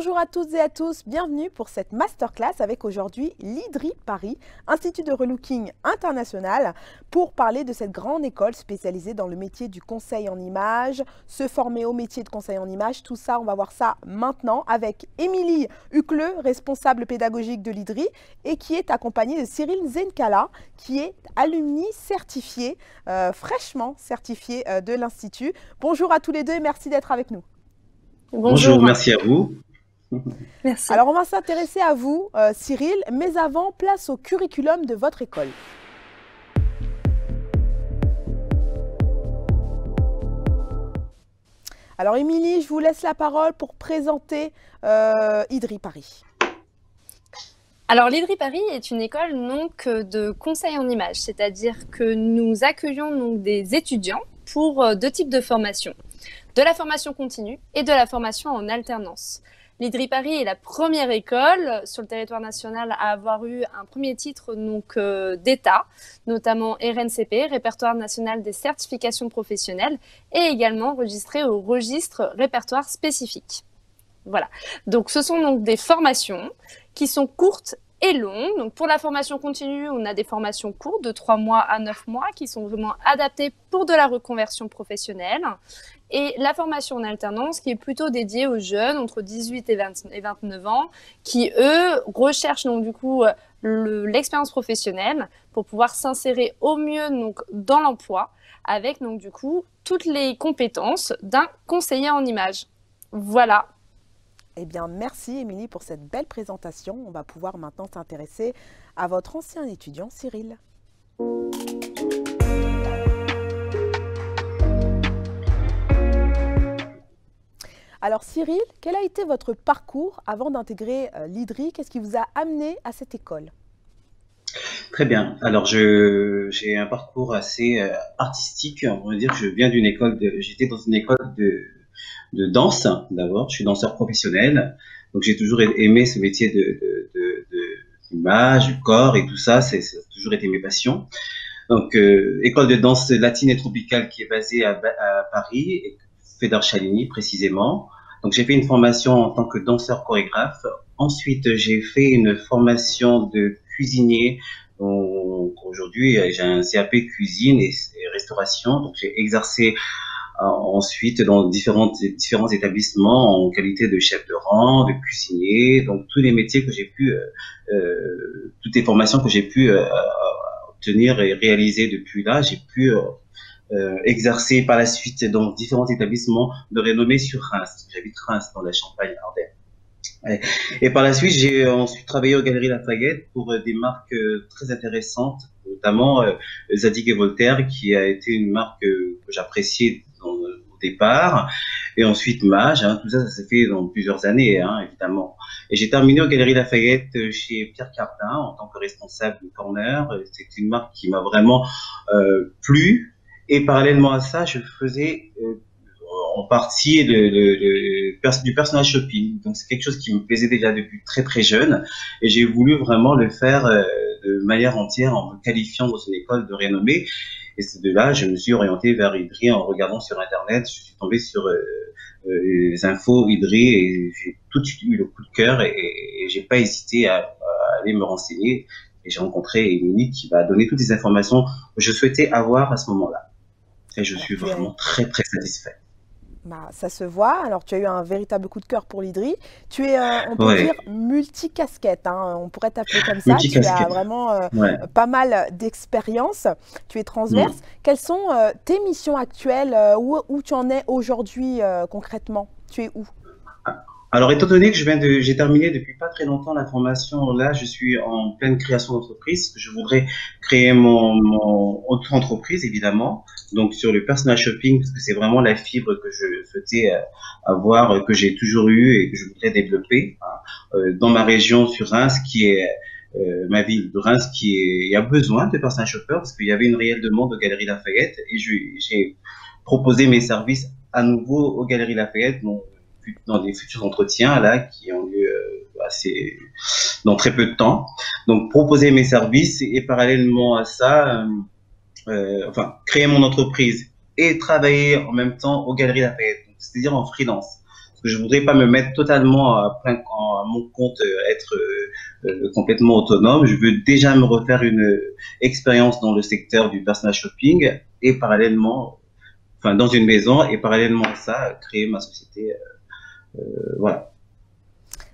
Bonjour à toutes et à tous, bienvenue pour cette masterclass avec aujourd'hui l'IDRI Paris, Institut de Relooking International, pour parler de cette grande école spécialisée dans le métier du conseil en images, se former au métier de conseil en images. Tout ça, on va voir ça maintenant avec Émilie Hucleux, responsable pédagogique de l'IDRI, et qui est accompagnée de Cyril Zenkala, qui est alumni certifié, fraîchement certifié de l'Institut. Bonjour à tous les deux et merci d'être avec nous. Bonjour, merci à vous. Merci. Alors, on va s'intéresser à vous, Cyril, mais avant, place au curriculum de votre école. Alors, Émilie, je vous laisse la parole pour présenter IDRI Paris. Alors, l'IDRI Paris est une école donc, de conseil en images, c'est-à-dire que nous accueillons donc, des étudiants pour deux types de formations, de la formation continue et de la formation en alternance. L'IDRI Paris est la première école sur le territoire national à avoir eu un premier titre d'État, notamment RNCP, Répertoire national des certifications professionnelles, et également enregistré au registre répertoire spécifique. Voilà. Donc, ce sont donc des formations qui sont courtes et longues. Donc, pour la formation continue, on a des formations courtes de 3 mois à 9 mois qui sont vraiment adaptées pour de la reconversion professionnelle. Et la formation en alternance qui est plutôt dédiée aux jeunes entre 18 et 29 ans qui, eux, recherchent donc du coup l'expérience professionnelle pour pouvoir s'insérer au mieux donc, dans l'emploi avec donc du coup toutes les compétences d'un conseiller en images. Voilà. Eh bien, merci Émilie pour cette belle présentation. On va pouvoir maintenant s'intéresser à votre ancien étudiant Cyril. Alors Cyril, quel a été votre parcours avant d'intégrer l'IDRI? Qu'est-ce qui vous a amené à cette école? Très bien. Alors, j'ai un parcours assez artistique. On va dire que je viens d'une école j'étais dans une école de danse d'abord. Je suis danseur professionnel. Donc, j'ai toujours aimé ce métier d'image, du corps et tout ça. Ça a toujours été mes passions. Donc, école de danse latine et tropicale qui est basée à Paris, Fedor Chaligny précisément. Donc, j'ai fait une formation en tant que danseur chorégraphe. Ensuite, j'ai fait une formation de cuisinier. Aujourd'hui, j'ai un CAP cuisine et restauration. Donc, j'ai exercé ensuite dans différents établissements en qualité de chef de rang, de cuisinier. Donc, tous les métiers que j'ai pu, toutes les formations que j'ai pu obtenir et réaliser depuis là, j'ai pu exercer par la suite dans différents établissements de renommée sur Reims. J'habite Reims dans la Champagne-Ardenne. Et par la suite, j'ai ensuite travaillé aux Galeries Lafayette pour des marques très intéressantes, notamment Zadig et Voltaire, qui a été une marque que j'appréciais au départ. Et ensuite Mage, tout ça, ça s'est fait dans plusieurs années, évidemment. Et j'ai terminé aux Galeries Lafayette chez Pierre Cardin en tant que responsable du corner. C'est une marque qui m'a vraiment plu. Et parallèlement à ça, je faisais en partie du personal shopping. Donc c'est quelque chose qui me plaisait déjà depuis très très jeune. Et j'ai voulu vraiment le faire de manière entière en me qualifiant dans une école de renommée. Et c'est de là, je me suis orienté vers IDRI en regardant sur Internet. Je suis tombé sur les infos IDRI et j'ai tout de suite eu le coup de cœur et j'ai pas hésité à aller me renseigner. Et j'ai rencontré Émilie qui m'a donné toutes les informations que je souhaitais avoir à ce moment-là. Et je suis vraiment très, très satisfait. Bah, ça se voit. Alors, tu as eu un véritable coup de cœur pour l'IDRI. Tu es, on peut dire, multicasquette. On pourrait t'appeler comme ça. Tu as vraiment pas mal d'expérience. Tu es transverse. Quelles sont tes missions actuelles? Où tu en es aujourd'hui concrètement? Tu es où? Alors, étant donné que j'ai terminé depuis pas très longtemps la formation, là, je suis en pleine création d'entreprise. Je voudrais créer mon auto-entreprise, évidemment. Donc, sur le personal shopping, parce que c'est vraiment la fibre que je souhaitais avoir, que j'ai toujours eu et que je voudrais développer dans ma région sur Reims, qui est ma ville de Reims, il y a besoin de personal shoppers parce qu'il y avait une réelle demande aux Galeries Lafayette et j'ai proposé mes services à nouveau aux Galeries Lafayette. Dans des futurs entretiens là qui ont lieu dans très peu de temps. Donc proposer mes services et parallèlement à ça, créer mon entreprise et travailler en même temps aux Galeries Lafayette, c'est-à-dire en freelance. Je voudrais pas me mettre totalement à mon compte, être complètement autonome. Je veux déjà me refaire une expérience dans le secteur du personal shopping et parallèlement, enfin dans une maison et parallèlement à ça, créer ma société. Voilà.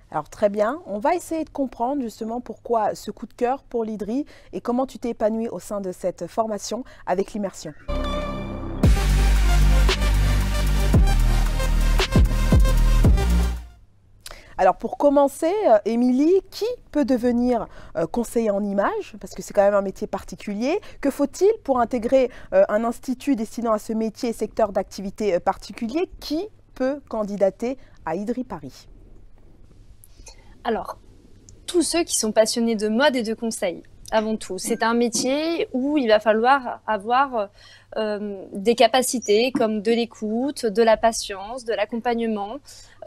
Alors très bien, on va essayer de comprendre justement pourquoi ce coup de cœur pour l'IDRI et comment tu t'es épanoui au sein de cette formation avec l'immersion. Alors pour commencer, Émilie, qui peut devenir conseiller en images? Parce que c'est quand même un métier particulier. Que faut-il pour intégrer un institut destinant à ce métier et secteur d'activité particulier? Qui peut candidater à IDRI Paris? Alors, tous ceux qui sont passionnés de mode et de conseil, avant tout. C'est un métier où il va falloir avoir des capacités comme de l'écoute, de la patience, de l'accompagnement,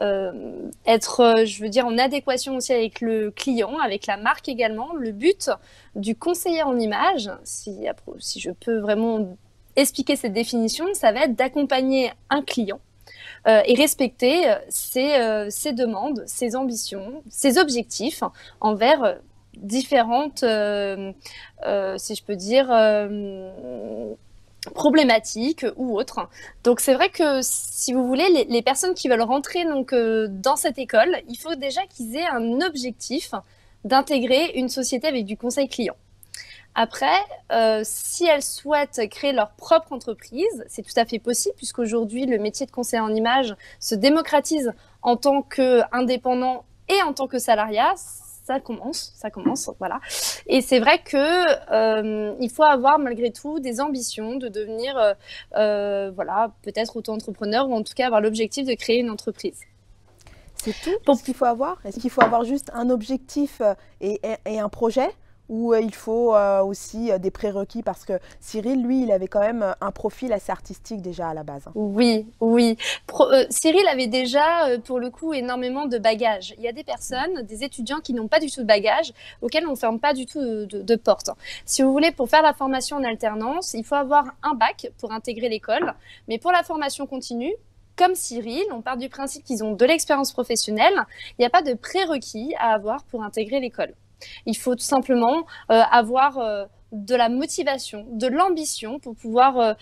être, je veux dire, en adéquation aussi avec le client, avec la marque également. Le but du conseiller en images, si je peux vraiment expliquer cette définition, ça va être d'accompagner un client et respecter ses demandes, ses ambitions, ses objectifs envers différentes, si je peux dire, problématiques ou autres. Donc c'est vrai que si vous voulez, les personnes qui veulent rentrer donc, dans cette école, il faut déjà qu'ils aient un objectif d'intégrer une société avec du conseil client. Après, si elles souhaitent créer leur propre entreprise, c'est tout à fait possible puisqu'aujourd'hui, le métier de conseiller en images se démocratise en tant qu'indépendant et en tant que salariat. Ça commence, voilà. Et c'est vrai que il faut avoir malgré tout des ambitions de devenir, voilà, peut-être auto-entrepreneur ou en tout cas avoir l'objectif de créer une entreprise. C'est tout ce qu'il faut avoir? Est-ce qu'il faut avoir juste un objectif et un projet? Ou il faut aussi des prérequis? Parce que Cyril, lui, il avait quand même un profil assez artistique déjà à la base. Oui. Cyril avait déjà, pour le coup, énormément de bagages. Il y a des personnes, des étudiants qui n'ont pas du tout de bagages, auxquels on ne ferme pas du tout de porte. Si vous voulez, pour faire la formation en alternance, il faut avoir un bac pour intégrer l'école. Mais pour la formation continue, comme Cyril, on part du principe qu'ils ont de l'expérience professionnelle. Il n'y a pas de prérequis à avoir pour intégrer l'école. Il faut tout simplement avoir de la motivation, de l'ambition pour pouvoir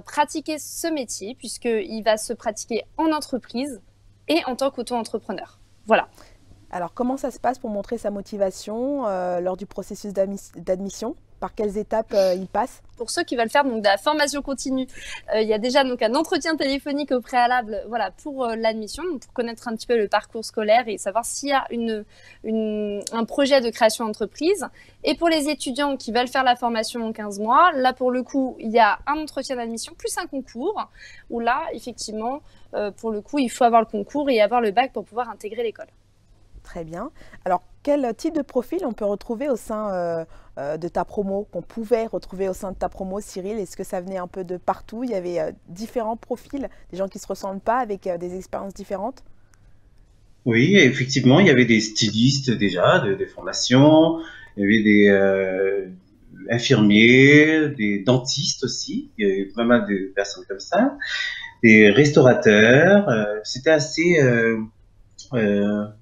pratiquer ce métier puisqu'il va se pratiquer en entreprise et en tant qu'auto-entrepreneur. Voilà. Alors, comment ça se passe pour montrer sa motivation lors du processus d'admission? Par quelles étapes il passe? Pour ceux qui veulent faire donc, de la formation continue, il y a déjà donc, un entretien téléphonique au préalable voilà, pour l'admission, pour connaître un petit peu le parcours scolaire et savoir s'il y a un projet de création d'entreprise. Et pour les étudiants qui veulent faire la formation en 15 mois, là pour le coup, il y a un entretien d'admission plus un concours, où là, effectivement, pour le coup, il faut avoir le concours et avoir le bac pour pouvoir intégrer l'école. Très bien. Alors, quel type de profil on peut retrouver au sein de ta promo, qu'on pouvait retrouver au sein de ta promo, Cyril? Est-ce que ça venait un peu de partout? Il y avait différents profils, des gens qui ne se ressemblent pas, avec des expériences différentes? Oui, effectivement, il y avait des stylistes déjà, de formation, il y avait des infirmiers, des dentistes aussi, il y avait pas mal de personnes comme ça, des restaurateurs, c'était assez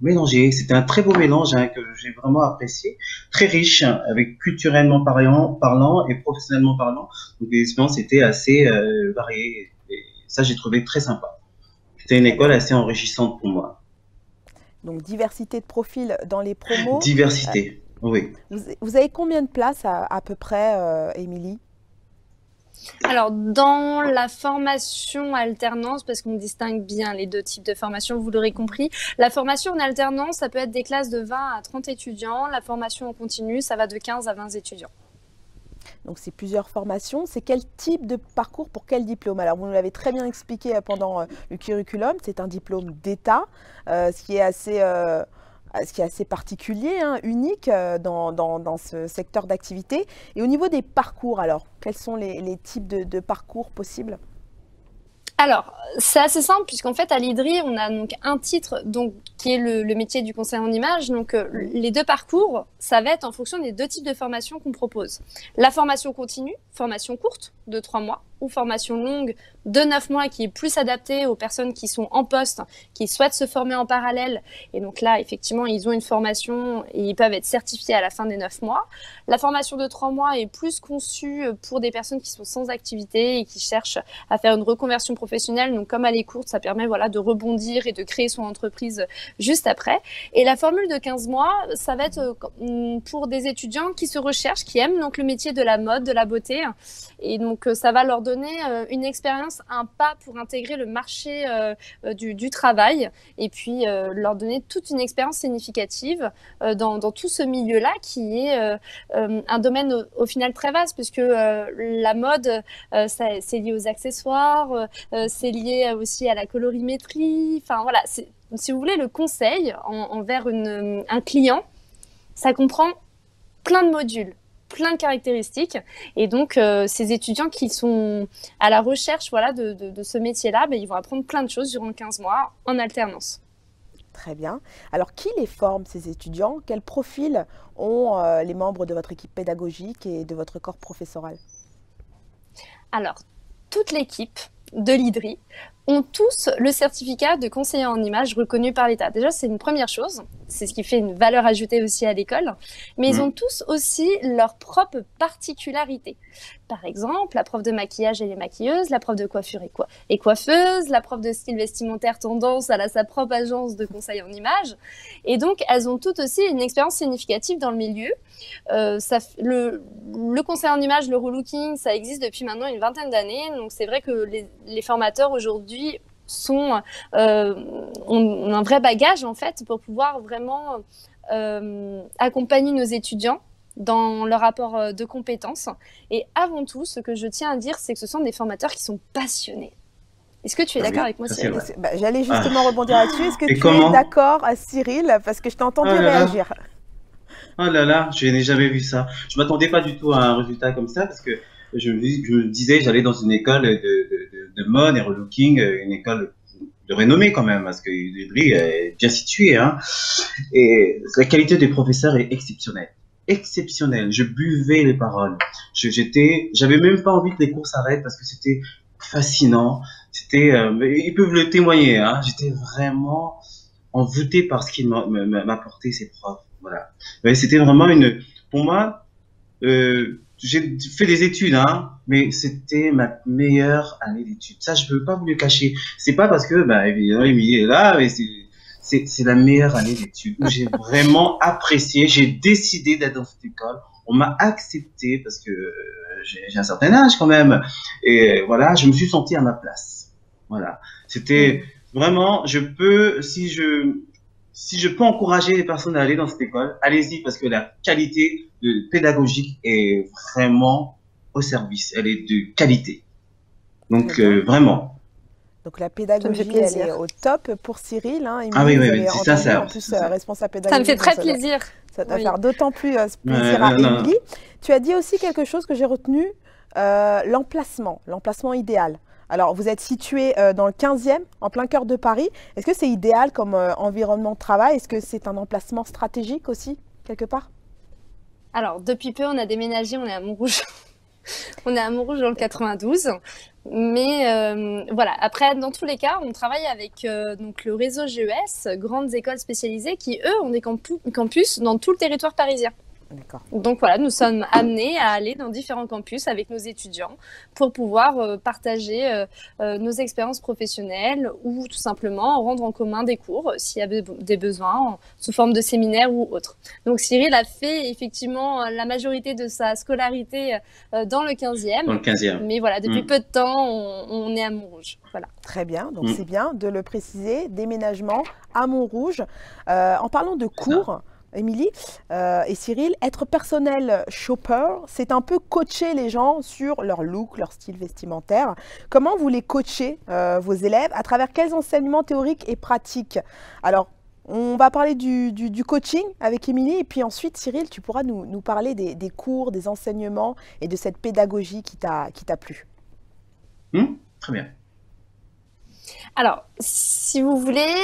mélangé. C'était un très beau mélange que j'ai vraiment apprécié, très riche, avec culturellement parlant et professionnellement parlant. Donc les expériences étaient assez variées et ça j'ai trouvé très sympa. C'était une école assez enrichissante pour moi. Donc diversité de profils dans les promos. Diversité, oui. Vous avez combien de places à peu près, Émilie? Alors, dans la formation alternance, parce qu'on distingue bien les deux types de formation, vous l'aurez compris, la formation en alternance, ça peut être des classes de 20 à 30 étudiants. La formation en continu, ça va de 15 à 20 étudiants. Donc, c'est plusieurs formations. C'est quel type de parcours pour quel diplôme? Alors, vous nous l'avez très bien expliqué pendant le curriculum. C'est un diplôme d'État, ce qui est assez particulier, hein, unique dans ce secteur d'activité. Et au niveau des parcours, alors, quels sont les types de parcours possibles? Alors, c'est assez simple puisqu'en fait à l'IDRI, on a donc un titre donc qui est le métier du conseil en image. Donc les deux parcours, ça va être en fonction des deux types de formations qu'on propose. La formation continue, formation courte de 3 mois ou formation longue de 9 mois qui est plus adaptée aux personnes qui sont en poste, qui souhaitent se former en parallèle. Et donc là, effectivement, ils ont une formation et ils peuvent être certifiés à la fin des 9 mois. La formation de 3 mois est plus conçue pour des personnes qui sont sans activité et qui cherchent à faire une reconversion professionnelle. Donc comme elle est courte, ça permet voilà, de rebondir et de créer son entreprise juste après. Et la formule de 15 mois, ça va être pour des étudiants qui se recherchent, qui aiment donc le métier de la mode, de la beauté. Et donc ça va leur donner une expérience, un pas pour intégrer le marché du travail et puis leur donner toute une expérience significative dans tout ce milieu-là qui est un domaine au final très vaste puisque la mode, c'est lié aux accessoires, c'est lié aussi à la colorimétrie. Enfin voilà, si vous voulez, le conseil envers un client, ça comprend plein de modules, plein de caractéristiques. Et donc, ces étudiants qui sont à la recherche voilà, de ce métier-là, ben, ils vont apprendre plein de choses durant 15 mois en alternance. Très bien. Alors, qui les forme, ces étudiants? Quel profil ont les membres de votre équipe pédagogique et de votre corps professoral? Alors, toute l'équipe de l'IDRI ont tous le certificat de conseiller en images reconnu par l'État. Déjà, c'est une première chose. C'est ce qui fait une valeur ajoutée aussi à l'école. Mais ils ont tous aussi leur propre particularité. Par exemple, la prof de maquillage, elle est maquilleuse, la prof de coiffure est coiffeuse, la prof de style vestimentaire tendance, elle a sa propre agence de conseil en images. Et donc, elles ont toutes aussi une expérience significative dans le milieu. Le conseil en images, le relooking, ça existe depuis maintenant une vingtaine d'années. Donc, c'est vrai que les formateurs aujourd'hui ont un vrai bagage en fait pour pouvoir vraiment accompagner nos étudiants dans leur rapport de compétences. Et avant tout, ce que je tiens à dire, c'est que ce sont des formateurs qui sont passionnés. Est-ce que tu es d'accord avec moi, Cyril? J'allais justement rebondir là-dessus. Est-ce que tu es d'accord, Cyril? Parce que je t'ai entendu réagir. Oh là là, je n'ai jamais vu ça. Je m'attendais pas du tout à un résultat comme ça parce que je me disais j'allais dans une école de mode et relooking, une école de renommée quand même parce que l'IDRI est bien situé, hein. Et la qualité des professeurs est exceptionnelle. Exceptionnelle. Je buvais les paroles. J'avais même pas envie que les cours s'arrêtent parce que c'était fascinant. Ils peuvent le témoigner, hein. J'étais vraiment envoûté par ce qu'ils m'apportaient ces profs. Voilà. C'était vraiment pour moi, j'ai fait des études, hein, mais c'était ma meilleure année d'études. Ça, je peux pas vous le cacher. C'est pas parce que, évidemment, Émilie est là, mais c'est la meilleure année d'études où j'ai vraiment apprécié. J'ai décidé d'être dans cette école. On m'a accepté parce que j'ai un certain âge quand même. Et voilà, je me suis senti à ma place. Voilà. C'était vraiment, si je peux encourager les personnes à aller dans cette école, allez-y parce que la qualité pédagogique est vraiment au service. Elle est de qualité. Donc, vraiment. Donc, la pédagogie, elle est au top pour Cyril. Hein, oui, c'est ça. En plus, responsable pédagogique. Ça me fait très plaisir. Ça va faire d'autant plus plaisir à Émilie. Tu as dit aussi quelque chose que j'ai retenu, l'emplacement idéal. Alors, vous êtes situé dans le 15e, en plein cœur de Paris. Est-ce que c'est idéal comme environnement de travail? Est-ce que c'est un emplacement stratégique aussi, quelque part? Alors, depuis peu, on a déménagé, on est à Montrouge. On est à Montrouge dans le 92. Mais voilà, après, dans tous les cas, on travaille avec donc le réseau GES, grandes écoles spécialisées, qui, eux, ont des campus dans tout le territoire parisien. Donc voilà, nous sommes amenés à aller dans différents campus avec nos étudiants pour pouvoir partager nos expériences professionnelles ou tout simplement rendre en commun des cours s'il y avait des besoins sous forme de séminaires ou autres. Donc Cyril a fait effectivement la majorité de sa scolarité dans le 15e. Dans le 15e. Mais voilà, depuis peu de temps, on est à Montrouge. Voilà. Très bien, donc c'est bien de le préciser, déménagement à Montrouge. En parlant de cours, Émilie et Cyril, être personnel shopper, c'est un peu coacher les gens sur leur look, leur style vestimentaire. Comment vous les coachez, vos élèves, à travers quels enseignements théoriques et pratiques? Alors, on va parler du coaching avec Émilie et puis ensuite, Cyril, tu pourras nous parler des cours, des enseignements et de cette pédagogie qui t'a plu. Très bien. Alors, si vous voulez,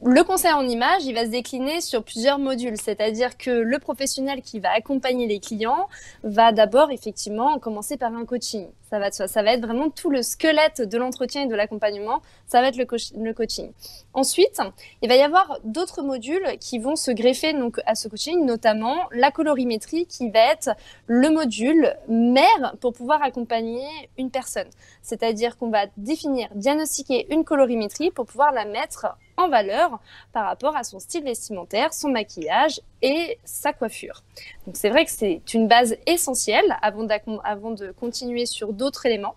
le conseil en image, il va se décliner sur plusieurs modules, c'est-à-dire que le professionnel qui va accompagner les clients va d'abord effectivement commencer par un coaching. Ça va de soi. Ça va être vraiment tout le squelette de l'entretien et de l'accompagnement, ça va être le coaching. Ensuite, il va y avoir d'autres modules qui vont se greffer donc à ce coaching, notamment la colorimétrie qui va être le module mère pour pouvoir accompagner une personne. C'est-à-dire qu'on va définir, diagnostiquer une colorimétrie pour pouvoir la mettre en valeur par rapport à son style vestimentaire, son maquillage et sa coiffure. Donc c'est vrai que c'est une base essentielle avant de continuer sur d'autres éléments.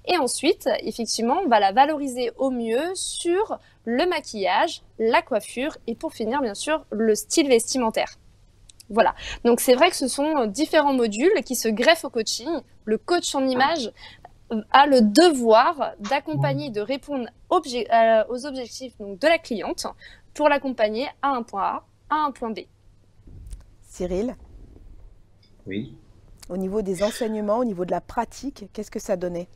Et ensuite, effectivement, on va la valoriser au mieux sur le maquillage, la coiffure et pour finir, bien sûr, le style vestimentaire. Voilà. Donc c'est vrai que ce sont différents modules qui se greffent au coaching. Le coach en image a le devoir d'accompagner, de répondre aux objectifs donc, de la cliente pour l'accompagner à un point A, à un point B. Cyril? Oui. Au niveau des enseignements, au niveau de la pratique, qu'est-ce que ça donnait?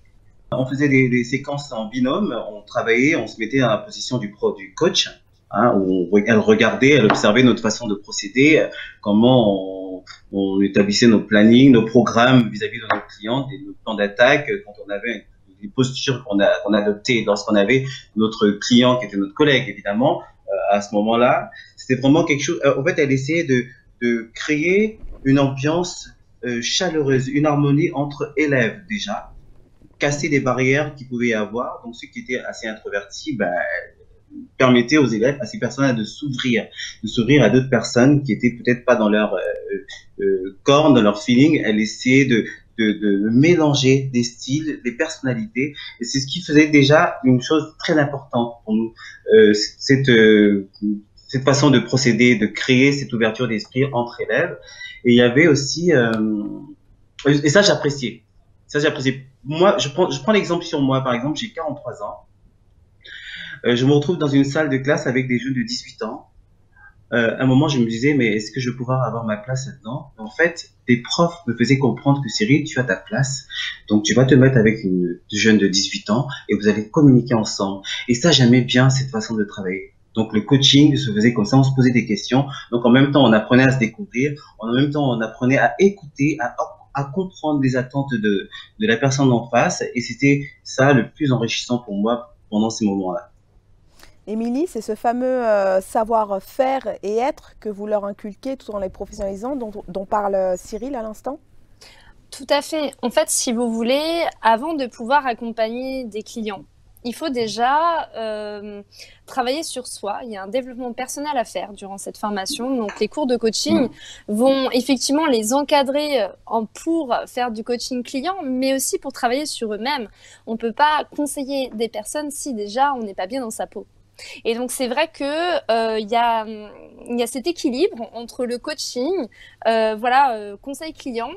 On faisait des séquences en binôme, on travaillait, on se mettait dans la position du coach, hein, où elle regardait, elle observait notre façon de procéder, comment on établissait nos plannings, nos programmes vis-à-vis de nos clients, nos plans d'attaque, quand on avait des postures qu'on adoptées lorsqu'on avait notre client qui était notre collègue, évidemment, à ce moment-là. C'était vraiment quelque chose, en fait, elle essayait de créer une ambiance chaleureuse, une harmonie entre élèves déjà, casser des barrières qu'il pouvait y avoir. Donc ceux qui étaient assez introvertis, permettaient aux élèves, à ces personnes-là de s'ouvrir à d'autres personnes qui étaient peut-être pas dans leur corps, dans leur feeling. Elle essayait de mélanger des styles, des personnalités, et c'est ce qui faisait déjà une chose très importante pour nous, cette façon de procéder, de créer cette ouverture d'esprit entre élèves. Et il y avait aussi, et ça j'appréciais. Moi, je prends l'exemple sur moi, par exemple, j'ai 43 ans. Je me retrouve dans une salle de classe avec des jeunes de 18 ans. À un moment, je me disais, mais est-ce que je vais pouvoir avoir ma place là-dedans? En fait, les profs me faisaient comprendre que Cyril, tu as ta place. Donc, tu vas te mettre avec une jeune de 18 ans et vous allez communiquer ensemble. Et ça, j'aimais bien cette façon de travailler. Donc, le coaching se faisait comme ça, on se posait des questions. Donc, en même temps, on apprenait à se découvrir. En même temps, on apprenait à écouter, à comprendre les attentes de la personne en face. Et c'était ça le plus enrichissant pour moi pendant ces moments-là. Émilie, c'est ce fameux savoir-faire et être que vous leur inculquez tout en les professionnalisant, dont parle Cyril à l'instant? Tout à fait. En fait, si vous voulez, avant de pouvoir accompagner des clients, il faut déjà travailler sur soi. Il y a un développement personnel à faire durant cette formation. Donc, les cours de coaching vont effectivement les encadrer pour faire du coaching client, mais aussi pour travailler sur eux-mêmes. On ne peut pas conseiller des personnes si déjà on n'est pas bien dans sa peau. Et donc, c'est vrai que y a cet équilibre entre le coaching, conseil client,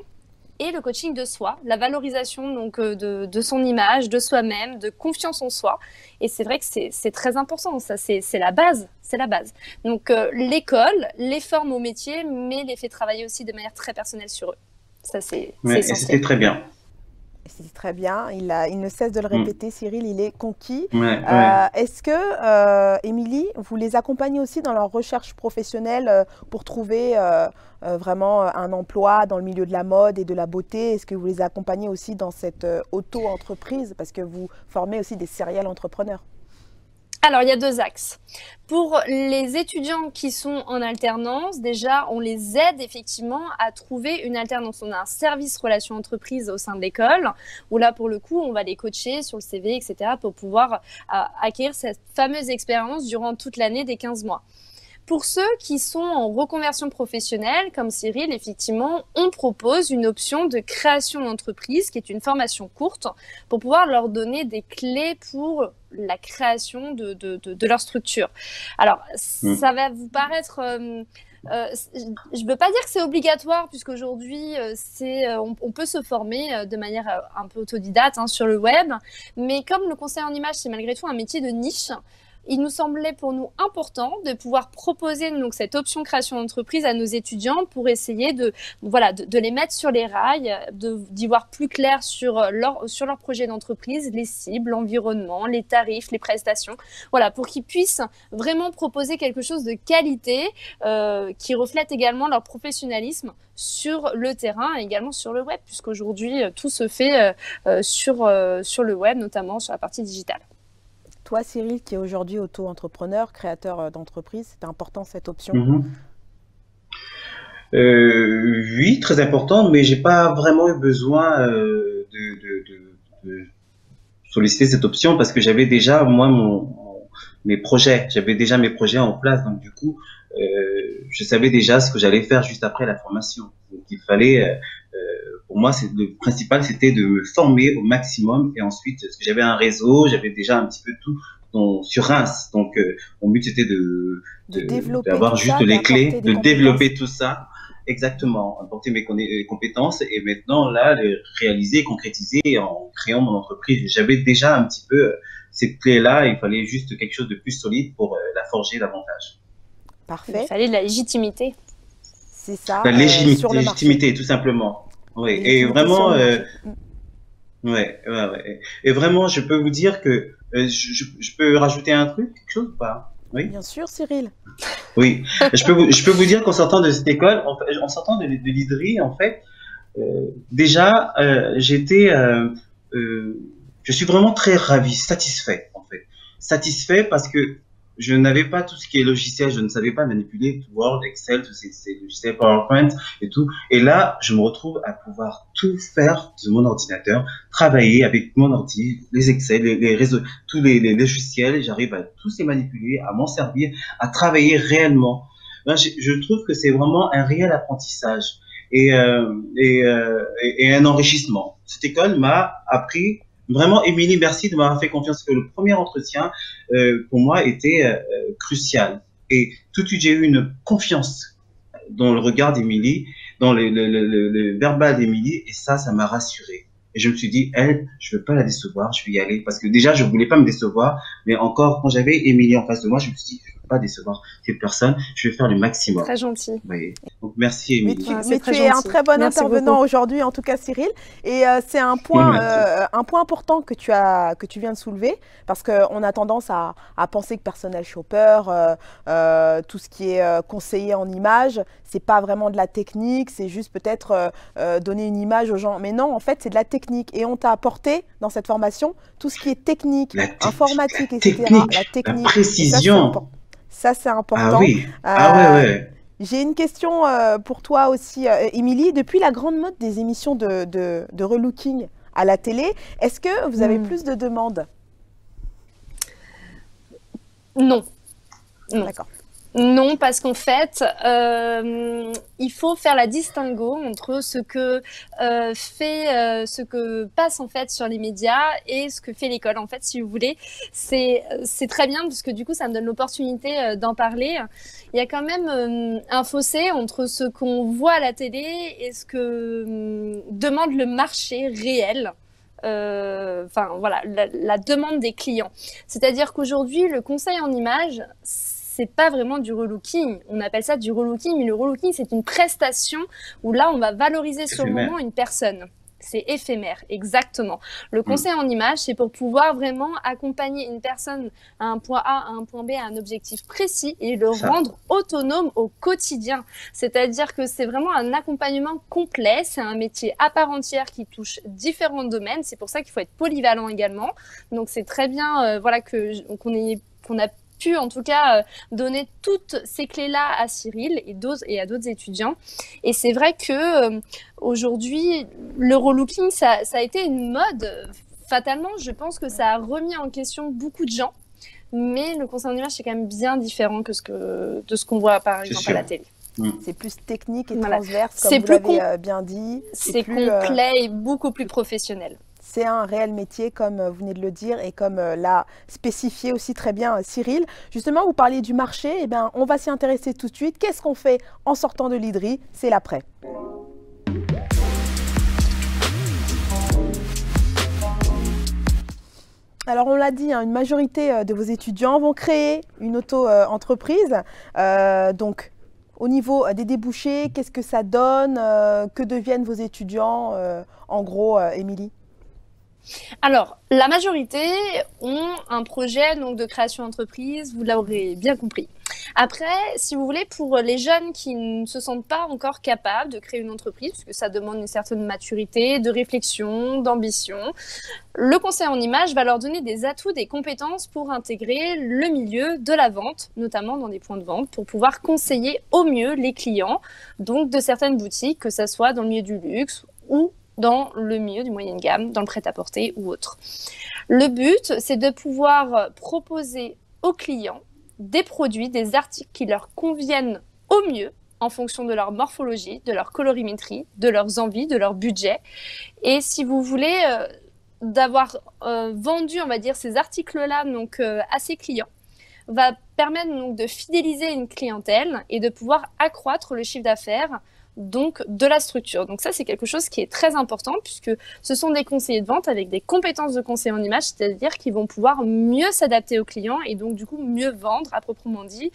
et le coaching de soi, la valorisation donc de son image, de soi-même, de confiance en soi. Et c'est vrai que c'est très important, ça c'est la base, c'est la base. Donc l'école les forme au métier, mais les fait travailler aussi de manière très personnelle sur eux. Ça c'est essentiel. C'était très bien. C'est très bien, il ne cesse de le répéter, Cyril, il est conquis. Est-ce que, Émilie, vous les accompagnez aussi dans leur recherche professionnelle pour trouver vraiment un emploi dans le milieu de la mode et de la beauté? Est-ce que vous les accompagnez aussi dans cette auto-entreprise, parce que vous formez aussi des serial entrepreneurs? Alors, il y a deux axes. Pour les étudiants qui sont en alternance, déjà, on les aide effectivement à trouver une alternance. On a un service relations entreprises au sein de l'école, où là, pour le coup, on va les coacher sur le CV, etc., pour pouvoir acquérir cette fameuse expérience durant toute l'année des 15 mois. Pour ceux qui sont en reconversion professionnelle, comme Cyril, effectivement, on propose une option de création d'entreprise, qui est une formation courte, pour pouvoir leur donner des clés pour la création de leur structure. Alors, ça va vous paraître... je ne veux pas dire que c'est obligatoire, puisqu'aujourd'hui, on peut se former de manière un peu autodidacte sur le web, mais comme le conseil en image, c'est malgré tout un métier de niche, il nous semblait pour nous important de pouvoir proposer donc cette option création d'entreprise à nos étudiants pour essayer de les mettre sur les rails, d'y voir plus clair sur leur projet d'entreprise, les cibles, l'environnement, les tarifs, les prestations, voilà, pour qu'ils puissent vraiment proposer quelque chose de qualité qui reflète également leur professionnalisme sur le terrain et également sur le web, puisqu'aujourd'hui tout se fait sur le web, notamment sur la partie digitale. Toi, Cyril, qui est aujourd'hui auto-entrepreneur, créateur d'entreprise, c'est important cette option? Oui, très important, mais j'ai pas vraiment eu besoin de solliciter cette option parce que j'avais déjà moi mes projets, en place, donc du coup je savais déjà ce que j'allais faire juste après la formation. Donc il fallait, pour moi, le principal, c'était de me former au maximum et ensuite, parce que j'avais un réseau, j'avais déjà un petit peu tout sur Reims, donc mon but c'était d'avoir juste les clés, de développer tout ça. Exactement, apporter mes compétences et maintenant là les réaliser, concrétiser en créant mon entreprise. J'avais déjà un petit peu cette clé-là, il fallait juste quelque chose de plus solide pour la forger davantage. Parfait. Il fallait de la légitimité. C'est ça. La légitimité, tout simplement. Oui, et vraiment, ouais. Et vraiment, je peux vous dire que je peux rajouter un truc, quelque chose ou pas? Oui. Bien sûr, Cyril. Oui, je peux vous dire qu'en sortant de cette école, en sortant de l'IDRI, en fait, déjà, je suis vraiment très ravi, satisfait, en fait. Satisfait parce que je n'avais pas tout ce qui est logiciel, je ne savais pas manipuler Word, Excel, tous ces logiciels, PowerPoint et tout. Et là, je me retrouve à pouvoir tout faire de mon ordinateur, travailler avec mon ordi, les Excel, les réseaux, tous les logiciels, j'arrive à tous les manipuler, à m'en servir, à travailler réellement. Là, je trouve que c'est vraiment un réel apprentissage et un enrichissement. Cette école m'a appris. Vraiment, Émilie, merci de m'avoir fait confiance. Le premier entretien, pour moi, était crucial. Et tout de suite, j'ai eu une confiance dans le regard d'Émilie, dans le verbal d'Émilie, et ça m'a rassuré. Et je me suis dit, je veux pas la décevoir, je vais y aller. Parce que déjà, je voulais pas me décevoir, mais encore, quand j'avais Émilie en face de moi, je me suis dit, je veux pas décevoir cette personne, je vais faire le maximum. Très gentil. Oui. Donc, merci, Émilie. Mais tu es un très bon intervenant aujourd'hui, en tout cas, Cyril. Et c'est un point important que tu viens de soulever, parce qu'on a tendance à penser que personnel shopper, tout ce qui est conseiller en image, c'est pas vraiment de la technique, c'est juste peut-être donner une image aux gens. Mais non, en fait, c'est de la technique. Et on t'a apporté dans cette formation tout ce qui est technique, informatique, etc. La technique, la précision. Ça, c'est important. Ah oui, ouais. J'ai une question pour toi aussi, Émilie. Depuis la grande mode des émissions de relooking à la télé, est-ce que vous avez plus de demandes? Non. D'accord. Non, parce qu'en fait, il faut faire la distinguo entre ce que ce que passe en fait sur les médias et ce que fait l'école. En fait, si vous voulez, c'est très bien parce que du coup, ça me donne l'opportunité d'en parler. Il y a quand même un fossé entre ce qu'on voit à la télé et ce que demande le marché réel. Enfin voilà, la demande des clients. C'est-à-dire qu'aujourd'hui, le conseil en images, c'est pas vraiment du relooking. On appelle ça du relooking, mais le relooking, c'est une prestation où là, on va valoriser sur le moment une personne. C'est éphémère, exactement. Le conseil en image, c'est pour pouvoir vraiment accompagner une personne à un point A, à un point B, à un objectif précis et le rendre autonome au quotidien. C'est-à-dire que c'est vraiment un accompagnement complet. C'est un métier à part entière qui touche différents domaines. C'est pour ça qu'il faut être polyvalent également. Donc, c'est très bien voilà, qu'on a pu en tout cas donner toutes ces clés-là à Cyril et à d'autres étudiants. Et c'est vrai que aujourd'hui, le relooking, ça a été une mode. Fatalement, je pense que ça a remis en question beaucoup de gens. Mais le conseil en image, c'est quand même bien différent de ce qu'on voit par exemple à la télé. C'est plus technique et transverse, comme vous l'avez bien dit. C'est complet et beaucoup plus professionnel. C'est un réel métier, comme vous venez de le dire, et comme l'a spécifié aussi très bien Cyril. Justement, vous parliez du marché, eh bien, on va s'y intéresser tout de suite. Qu'est-ce qu'on fait en sortant de l'IDRI? C'est l'après. Alors, on l'a dit, hein, une majorité de vos étudiants vont créer une auto-entreprise. Donc, au niveau des débouchés, qu'est-ce que ça donne? Que deviennent vos étudiants, en gros, Émilie? Alors, la majorité ont un projet donc, de création d'entreprise, vous l'aurez bien compris. Après, si vous voulez, pour les jeunes qui ne se sentent pas encore capables de créer une entreprise, parce que ça demande une certaine maturité, de réflexion, d'ambition, le conseil en images va leur donner des atouts, des compétences pour intégrer le milieu de la vente, notamment dans des points de vente, pour pouvoir conseiller au mieux les clients, donc de certaines boutiques, que ce soit dans le milieu du luxe ou dans le milieu du moyen gamme, dans le prêt-à-porter ou autre. Le but, c'est de pouvoir proposer aux clients des produits, des articles qui leur conviennent au mieux en fonction de leur morphologie, de leur colorimétrie, de leurs envies, de leur budget. Et si vous voulez d'avoir vendu, on va dire, ces articles-là donc, à ses clients, va permettre donc, de fidéliser une clientèle et de pouvoir accroître le chiffre d'affaires donc de la structure. Donc ça, c'est quelque chose qui est très important puisque ce sont des conseillers de vente avec des compétences de conseiller en image, c'est-à-dire qu'ils vont pouvoir mieux s'adapter aux clients et donc du coup mieux vendre, à proprement dit,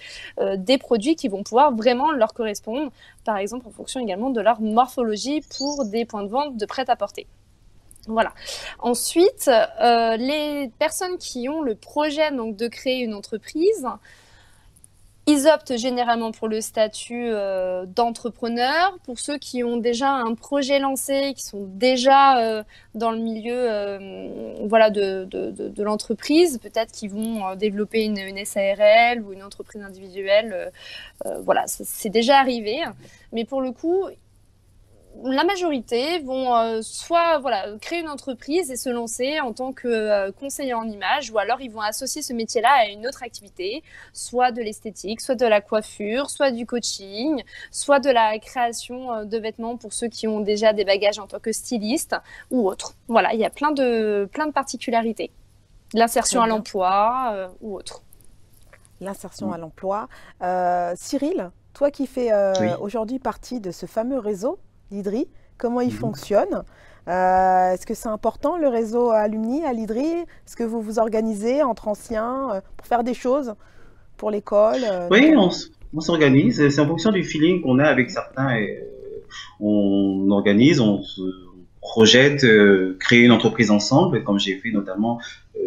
des produits qui vont pouvoir vraiment leur correspondre, par exemple en fonction également de leur morphologie pour des points de vente de prêt-à-porter. Voilà. Ensuite, les personnes qui ont le projet donc, de créer une entreprise, ils optent généralement pour le statut d'entrepreneur. Pour ceux qui ont déjà un projet lancé, qui sont déjà dans le milieu voilà, de l'entreprise, peut-être qu'ils vont développer une SARL ou une entreprise individuelle. Voilà, c'est déjà arrivé. Mais pour le coup, la majorité vont soit voilà, créer une entreprise et se lancer en tant que conseiller en image, ou alors ils vont associer ce métier-là à une autre activité, soit de l'esthétique, soit de la coiffure, soit du coaching, soit de la création de vêtements pour ceux qui ont déjà des bagages en tant que styliste ou autre. Voilà, il y a plein de particularités. L'insertion à l'emploi ou autre. L'insertion à l'emploi. Cyril, toi qui fais aujourd'hui partie de ce fameux réseau, l'IDRI, comment il fonctionne? Est-ce que c'est important le réseau alumni à l'IDRI? Est-ce que vous vous organisez entre anciens pour faire des choses pour l'école? Oui, on s'organise. C'est en fonction du feeling qu'on a avec certains. On organise, on se projette, créer une entreprise ensemble, comme j'ai fait notamment,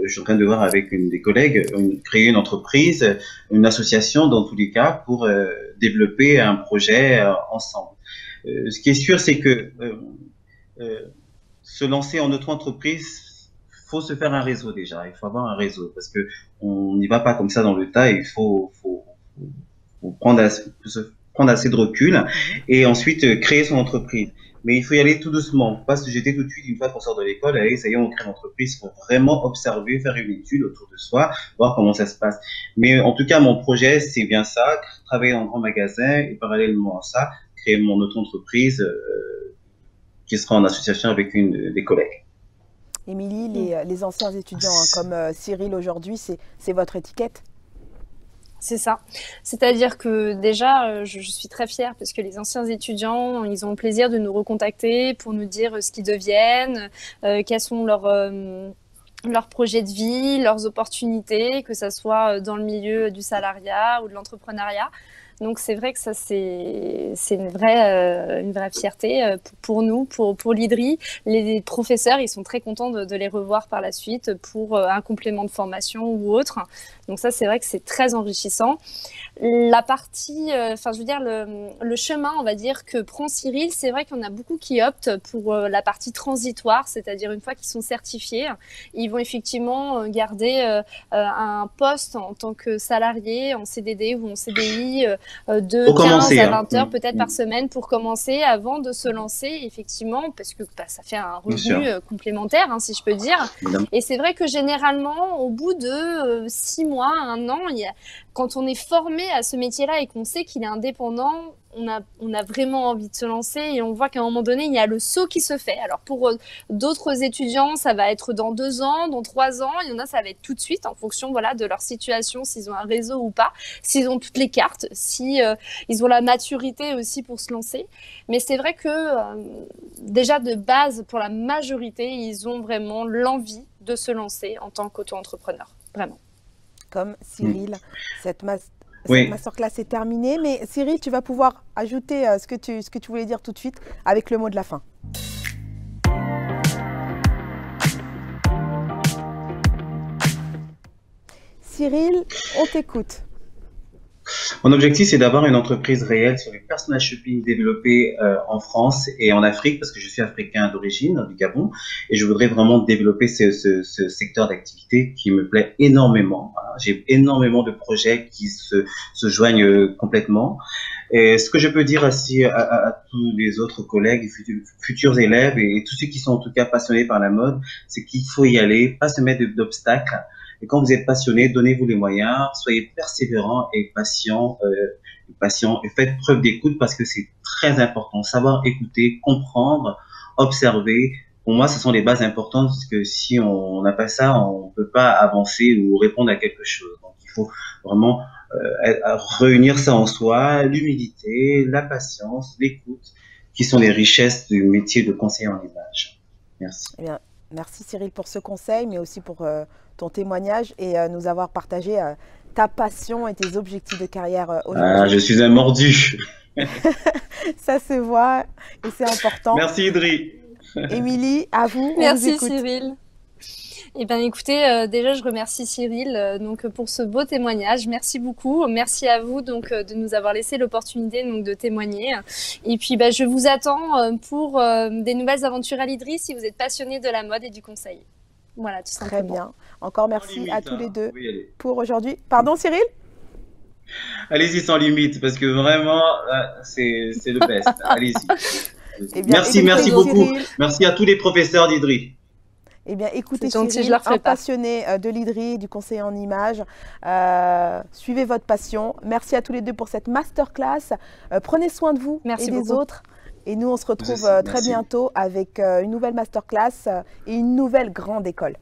je suis en train de voir avec une des collègues, créer une entreprise, une association dans tous les cas pour développer un projet ensemble. Ce qui est sûr, c'est que se lancer en auto-entreprise, faut se faire un réseau déjà. Il faut avoir un réseau parce que on n'y va pas comme ça dans le tas. Il faut prendre assez de recul et ensuite créer son entreprise. Mais il faut y aller tout doucement, pas se jeter tout de suite une fois qu'on sort de l'école. Allez, ça y est, on crée une entreprise. Il faut vraiment observer, faire une étude autour de soi, voir comment ça se passe. Mais en tout cas, mon projet, c'est bien ça, travailler en grand magasin et parallèlement à ça, créer mon auto-entreprise qui sera en association avec une des collègues. Émilie, les anciens étudiants comme Cyril aujourd'hui, c'est votre étiquette? C'est ça. C'est-à-dire que déjà, je suis très fière parce que les anciens étudiants, ils ont le plaisir de nous recontacter pour nous dire ce qu'ils deviennent, quels sont leurs projets de vie, leurs opportunités, que ce soit dans le milieu du salariat ou de l'entrepreneuriat. Donc c'est vrai que ça c'est une vraie fierté pour nous, pour l'IDRI. Les professeurs, ils sont très contents de les revoir par la suite pour un complément de formation ou autre. Donc ça c'est vrai que c'est très enrichissant. La partie, enfin je veux dire le chemin, on va dire que prend Cyril, c'est vrai qu'il y en a beaucoup qui optent pour la partie transitoire, c'est-à-dire une fois qu'ils sont certifiés, ils vont effectivement garder un poste en tant que salarié en CDD ou en CDI de 15 à 20 heures peut-être par semaine pour commencer avant de se lancer effectivement parce que ça fait un revenu complémentaire si je peux dire. Et c'est vrai que généralement au bout de 6 mois, 1 an, quand on est formé à ce métier-là et qu'on sait qu'il est indépendant, on a vraiment envie de se lancer et on voit qu'à un moment donné, il y a le saut qui se fait. Alors pour d'autres étudiants, ça va être dans 2 ans, dans 3 ans. Il y en a, ça va être tout de suite en fonction voilà, de leur situation, s'ils ont un réseau ou pas, s'ils ont toutes les cartes, si ils ont la maturité aussi pour se lancer. Mais c'est vrai que déjà de base, pour la majorité, ils ont vraiment l'envie de se lancer en tant qu'auto-entrepreneur, vraiment. Comme Cyril, cette Oui. masterclass est terminée, mais Cyril, tu vas pouvoir ajouter ce que tu voulais dire tout de suite avec le mot de la fin. Cyril, on t'écoute. Mon objectif, c'est d'avoir une entreprise réelle sur les personal shopping développées en France et en Afrique, parce que je suis africain d'origine, du Gabon, et je voudrais vraiment développer ce secteur d'activité qui me plaît énormément. Voilà. J'ai énormément de projets qui se joignent complètement. Et ce que je peux dire aussi à tous les autres collègues, futurs élèves et tous ceux qui sont en tout cas passionnés par la mode, c'est qu'il faut y aller, pas se mettre d'obstacles. Et quand vous êtes passionné, donnez-vous les moyens, soyez persévérant et patient, et faites preuve d'écoute parce que c'est très important. Savoir écouter, comprendre, observer. Pour moi, ce sont les bases importantes parce que si on n'a pas ça, on peut pas avancer ou répondre à quelque chose. Donc, il faut vraiment réunir ça en soi, l'humilité, la patience, l'écoute, qui sont les richesses du métier de conseiller en image. Merci. Eh bien, merci Cyril pour ce conseil, mais aussi pour ton témoignage et nous avoir partagé ta passion et tes objectifs de carrière aujourd'hui. Ah, je suis un mordu. Ça se voit et c'est important. Merci Idri. Émilie, à vous. Merci Cyril. Eh bien, écoutez, déjà, je remercie Cyril donc, pour ce beau témoignage. Merci beaucoup. Merci à vous donc, de nous avoir laissé l'opportunité de témoigner. Et puis, je vous attends pour des nouvelles aventures à l'Idri si vous êtes passionné de la mode et du conseil. Voilà, tout simplement. Très bien. Encore merci limite, à tous les deux oui, pour aujourd'hui. Pardon, Cyril? Allez-y sans limite, parce que vraiment, c'est le best. Allez-y. Eh bien, merci beaucoup. Cyril. Merci à tous les professeurs d'Idri. Eh bien, écoutez gentil, Cyril, je leur ferai passionné de l'Idri, du conseiller en images. Suivez votre passion. Merci à tous les deux pour cette masterclass. Prenez soin de vous Merci et des beaucoup. autres. Et nous, on se retrouve très Merci. bientôt avec une nouvelle masterclass et une nouvelle grande école.